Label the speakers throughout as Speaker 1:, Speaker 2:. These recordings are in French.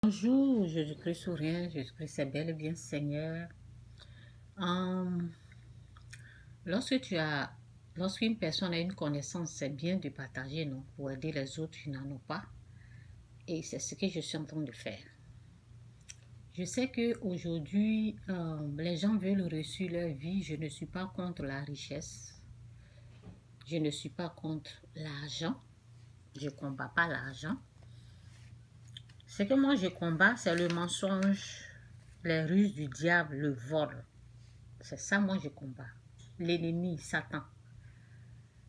Speaker 1: Bonjour, Jésus-Christ sourire, Jésus-Christ c'est bel et bien Seigneur. Hum, lorsqu'une personne a une connaissance, c'est bien de partager, non, pour aider les autres qui n'en ont pas. Et c'est ce que je suis en train de faire. Je sais qu'aujourd'hui, les gens veulent réussir leur vie. Je ne suis pas contre la richesse. Je ne suis pas contre l'argent. Je ne combats pas l'argent. Ce que moi je combats, c'est le mensonge, les ruses du diable, le vol. C'est ça, moi, je combats. L'ennemi, Satan.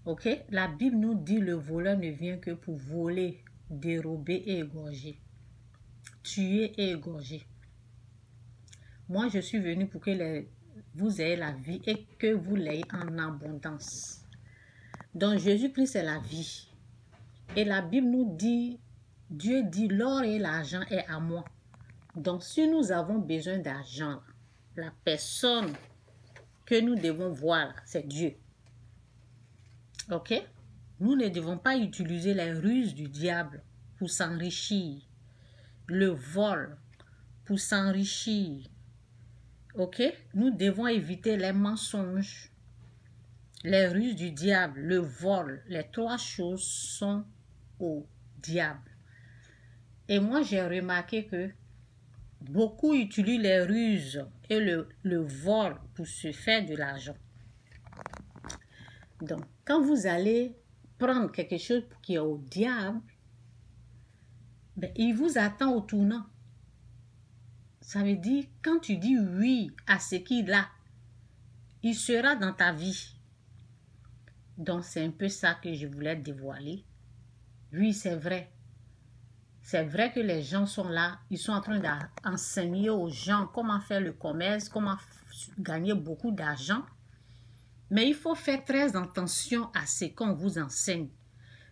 Speaker 1: Ok? La Bible nous dit le voleur ne vient que pour voler, dérober et égorger. Tuer et égorger. Moi, je suis venu pour que vous ayez la vie et que vous l'ayez en abondance. Donc, Jésus-Christ, c'est la vie. Et la Bible nous dit, Dieu dit, l'or et l'argent est à moi. Donc, si nous avons besoin d'argent, la personne que nous devons voir, c'est Dieu. Ok? Nous ne devons pas utiliser les ruses du diable pour s'enrichir. Le vol pour s'enrichir. Ok? Nous devons éviter les mensonges, les ruses du diable, le vol. Les trois choses sont au diable. Et moi, j'ai remarqué que beaucoup utilisent les ruses et le vol pour se faire de l'argent. Donc, quand vous allez prendre quelque chose qui est au diable, ben, il vous attend au tournant. Ça veut dire, quand tu dis oui à ce qu'il a, il sera dans ta vie. Donc, c'est un peu ça que je voulais dévoiler. Oui, c'est vrai. C'est vrai que les gens sont là, ils sont en train d'enseigner aux gens comment faire le commerce, comment gagner beaucoup d'argent. Mais il faut faire très attention à ce qu'on vous enseigne.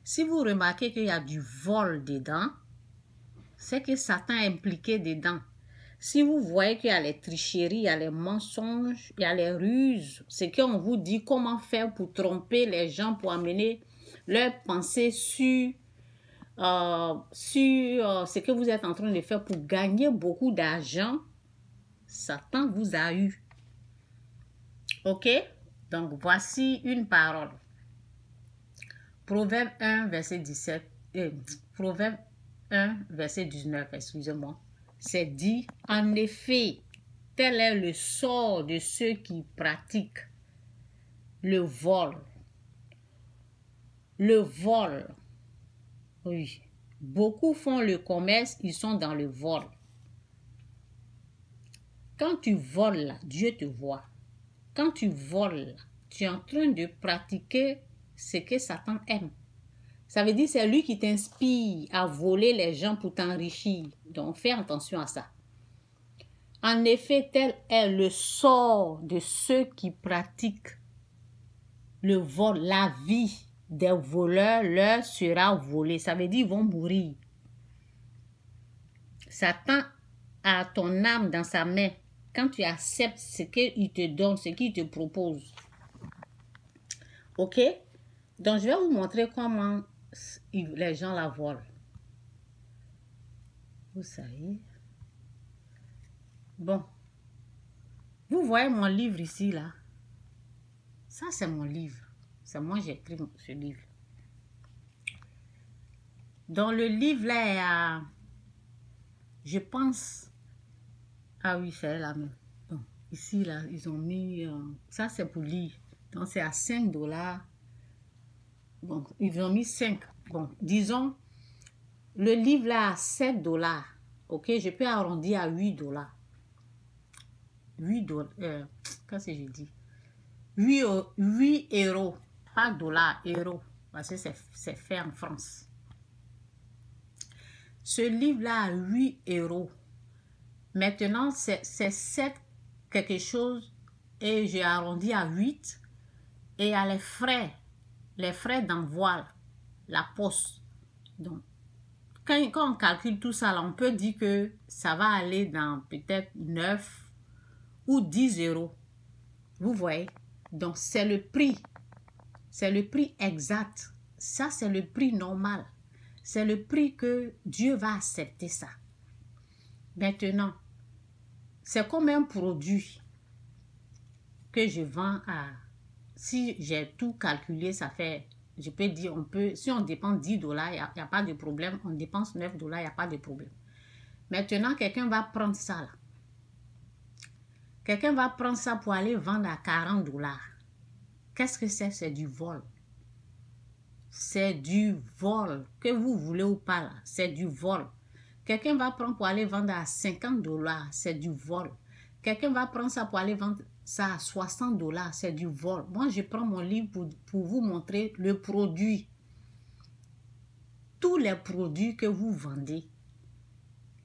Speaker 1: Si vous remarquez qu'il y a du vol dedans, c'est que Satan est impliqué dedans. Si vous voyez qu'il y a les tricheries, il y a les mensonges, il y a les ruses, c'est qu'on vous dit comment faire pour tromper les gens, pour amener leurs pensées sur ce que vous êtes en train de faire pour gagner beaucoup d'argent, Satan vous a eu. Ok? Donc, voici une parole. Proverbe 1, verset 17. Proverbe 1, verset 19, excusez-moi. C'est dit, en effet, tel est le sort de ceux qui pratiquent le vol. Le vol. Oui. Beaucoup font le commerce, ils sont dans le vol. Quand tu voles, là, Dieu te voit. Quand tu voles, là, tu es en train de pratiquer ce que Satan aime. Ça veut dire que c'est lui qui t'inspire à voler les gens pour t'enrichir. Donc, fais attention à ça. En effet, tel est le sort de ceux qui pratiquent le vol. La vie des voleurs leur sera volée. Ça veut dire qu'ils vont mourir. Satan a ton âme dans sa main. Quand tu acceptes ce qu'il te donne, ce qu'il te propose. Ok? Donc, je vais vous montrer comment les gens la volent. Vous savez. Bon. Vous voyez mon livre ici, là. Ça, c'est mon livre. C'est moi qui j'ai écrit ce livre. Dans le livre, là, il y a, je pense... Ah oui, c'est la même. Bon, ici, là, ils ont mis... ça, c'est pour lire. Donc, c'est à 5 $. Bon, ils ont mis 5. Bon, disons, le livre, là, à 7 $. Ok, je peux arrondir à 8 $. 8 $. Qu'est-ce que je dis? 8 euros. Pas dollars, euros. Parce que c'est fait en France. Ce livre-là à 8 €. Maintenant, c'est 7 quelque chose et j'ai arrondi à 8. Et il y a les frais d'envoi, la poste. Donc, quand on calcule tout ça, là, on peut dire que ça va aller dans peut-être 9 ou 10 €. Vous voyez? Donc, c'est le prix. C'est le prix exact. Ça, c'est le prix normal. C'est le prix que Dieu va accepter ça. Maintenant, c'est comme un produit que je vends à... Si j'ai tout calculé, ça fait... Je peux dire, si on dépense 10 $, il n'y a pas de problème. On dépense 9 $, il n'y a pas de problème. Maintenant, quelqu'un va prendre ça là. Quelqu'un va prendre ça pour aller vendre à 40 $. Qu'est-ce que c'est? C'est du vol. C'est du vol. Que vous voulez ou pas là, c'est du vol. Quelqu'un va prendre pour aller vendre à 50 $, c'est du vol. Quelqu'un va prendre ça pour aller vendre ça à 60 $, c'est du vol. Moi, je prends mon livre pour vous montrer le produit. Tous les produits que vous vendez.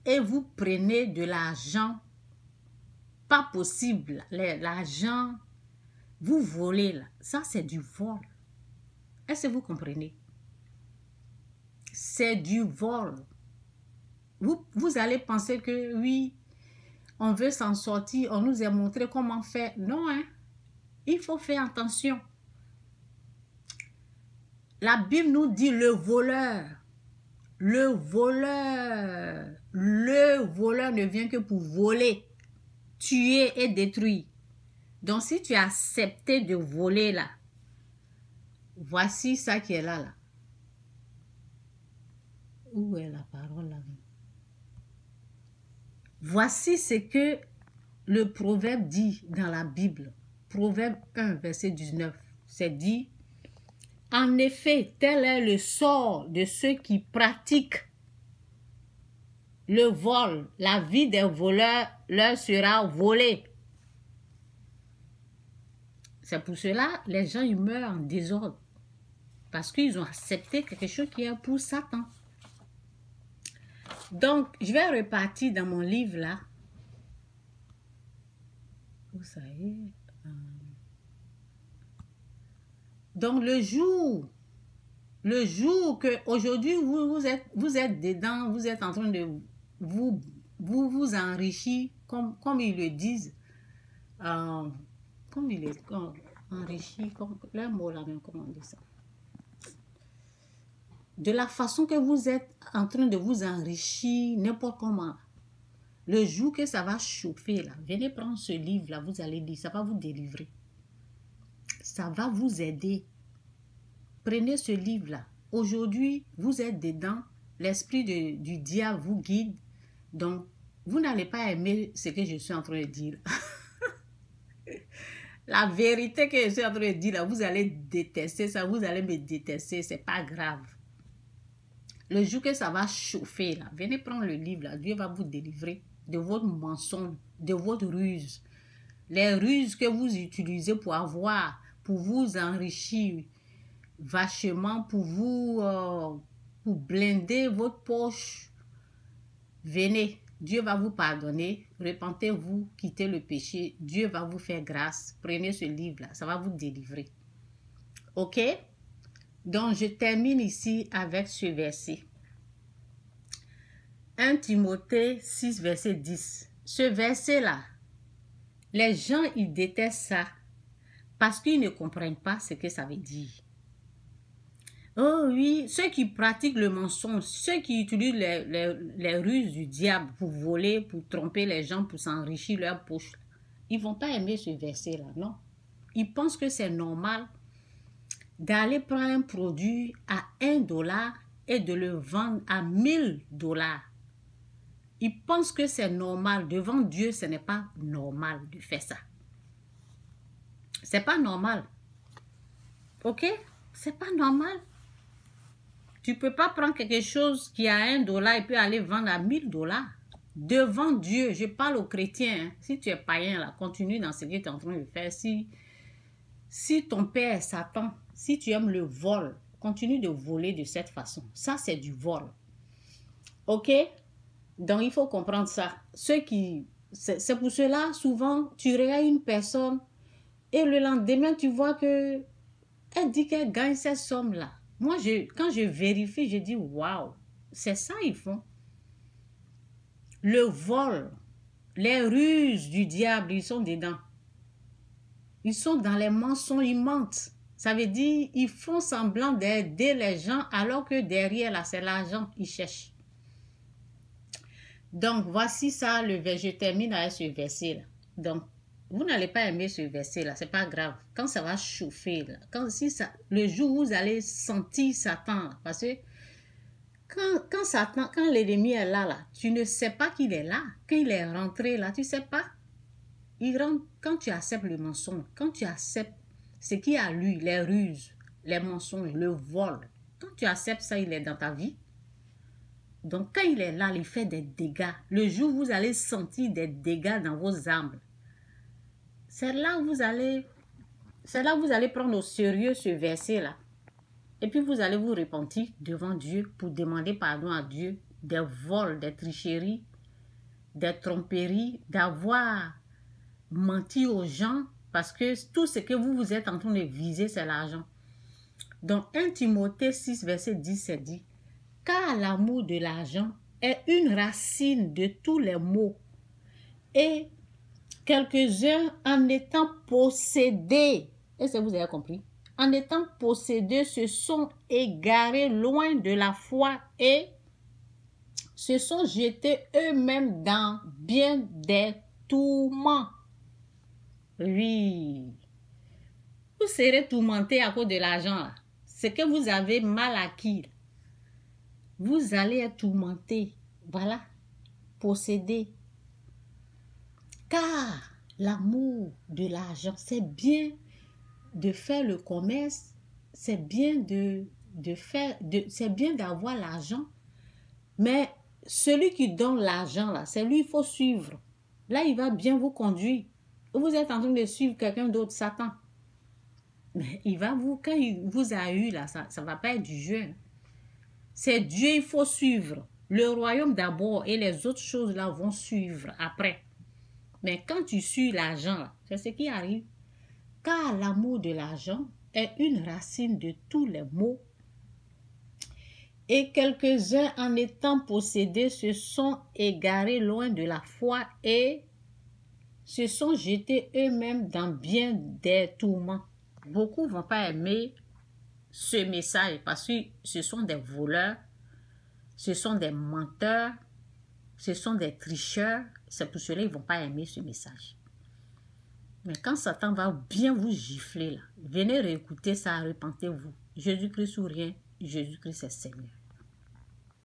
Speaker 1: Et vous prenez de l'argent. Pas possible. L'argent, vous volez là. Ça, c'est du vol. Est-ce que vous comprenez? C'est du vol. Vous allez penser que oui, on veut s'en sortir, on nous a montré comment faire. Non, hein? Il faut faire attention. La Bible nous dit le voleur ne vient que pour voler, tuer et détruire. Donc si tu as accepté de voler là, voici ça qui est là. Où est la parole là? Voici ce que le proverbe dit dans la Bible. Proverbe 1, verset 19. C'est dit, en effet, tel est le sort de ceux qui pratiquent le vol. La vie des voleurs leur sera volée. C'est pour cela les gens ils meurent en désordre. Parce qu'ils ont accepté quelque chose qui est pour Satan. Donc, je vais repartir dans mon livre là. Où ça est? Donc, le jour que aujourd'hui vous êtes dedans, vous êtes en train de vous enrichir, comme ils le disent, comme il est enrichi, comme le mot là même, comment on dit ça? De la façon que vous êtes en train de vous enrichir, n'importe comment. Le jour que ça va chauffer, là, venez prendre ce livre-là, vous allez lire, ça va vous délivrer. Ça va vous aider. Prenez ce livre-là. Aujourd'hui, vous êtes dedans, l'esprit du diable vous guide. Donc, vous n'allez pas aimer ce que je suis en train de dire. La vérité que je suis en train de dire, là, vous allez détester ça, vous allez me détester, c'est pas grave. Le jour que ça va chauffer, là, venez prendre le livre, là, Dieu va vous délivrer de votre mensonge, de votre ruse. Les ruses que vous utilisez pour vous enrichir vachement, pour blinder votre poche. Venez, Dieu va vous pardonner, repentez-vous, quittez le péché, Dieu va vous faire grâce. Prenez ce livre-là, ça va vous délivrer. Ok? Donc, je termine ici avec ce verset. 1 Timothée 6, verset 10. Ce verset-là, les gens, ils détestent ça parce qu'ils ne comprennent pas ce que ça veut dire. Oh oui, ceux qui pratiquent le mensonge, ceux qui utilisent les ruses du diable pour voler, pour tromper les gens, pour s'enrichir leur poche, ils ne vont pas aimer ce verset-là, non? Ils pensent que c'est normal d'aller prendre un produit à 1 $ et de le vendre à 1000 $. Ils pensent que c'est normal. Devant Dieu, ce n'est pas normal de faire ça. C'est pas normal. Ok? C'est pas normal. Tu peux pas prendre quelque chose qui a 1 $ et puis aller vendre à 1000 $. Devant Dieu, je parle aux chrétiens. Hein. Si tu es païen, là, continue dans ce que tu es en train de faire. Si ton père est Satan, si tu aimes le vol, continue de voler de cette façon. Ça, c'est du vol. Ok? Donc, il faut comprendre ça. C'est pour cela, souvent, tu regardes une personne et le lendemain, tu vois que elle dit qu'elle gagne cette somme-là. Moi, quand je vérifie, je dis, waouh, c'est ça ils font. Le vol, les ruses du diable, ils sont dedans. Ils sont dans les mensonges, ils mentent. Ça veut dire, ils font semblant d'aider les gens alors que derrière, là, c'est l'argent qu'ils cherchent. Donc, voici ça, je termine avec ce verset-là. Donc, vous n'allez pas aimer ce verset-là, c'est pas grave. Quand ça va chauffer, là, le jour où vous allez sentir Satan, parce que quand Satan, quand l'ennemi est là, tu ne sais pas qu'il est là. Quand il est rentré là, tu ne sais pas. Il rentre, quand tu acceptes le mensonge, quand tu acceptes ce qu'il y a lui, les ruses, les mensonges, le vol, quand tu acceptes ça, il est dans ta vie. Donc, quand il est là, il fait des dégâts. Le jour où vous allez sentir des dégâts dans vos âmes, c'est là où vous allez prendre au sérieux ce verset-là. Et puis, vous allez vous repentir devant Dieu pour demander pardon à Dieu des vols, des tricheries, des tromperies, d'avoir menti aux gens parce que tout ce que vous êtes en train de viser, c'est l'argent. Donc, 1 Timothée 6, verset 10, c'est dit, « Car l'amour de l'argent est une racine de tous les maux, et quelques-uns en étant possédés, est-ce que vous avez compris? En étant possédés, se sont égarés loin de la foi et se sont jetés eux-mêmes dans bien des tourments. » Oui. Vous serez tourmenté à cause de l'argent. Ce que vous avez mal acquis, vous allez être tourmenté. Voilà. Possédé. Car l'amour de l'argent, c'est bien de faire le commerce, c'est bien c'est bien d'avoir l'argent, mais celui qui donne l'argent là, c'est lui il faut suivre. Là, il va bien vous conduire. Vous êtes en train de suivre quelqu'un d'autre, Satan. Mais quand il vous a eu là, ça ne va pas être du jeu. C'est Dieu, il faut suivre. Le royaume d'abord et les autres choses là vont suivre après. Mais quand tu suis l'argent, c'est ce qui arrive. Car l'amour de l'argent est une racine de tous les maux. Et quelques-uns en étant possédés se sont égarés loin de la foi et se sont jetés eux-mêmes dans bien des tourments. Beaucoup ne vont pas aimer ce message parce que ce sont des voleurs, ce sont des menteurs, ce sont des tricheurs. C'est pour cela qu'ils ne vont pas aimer ce message. Mais quand Satan va bien vous gifler, là, venez réécouter ça, repentez-vous. Jésus-Christ ou rien, Jésus-Christ est Seigneur.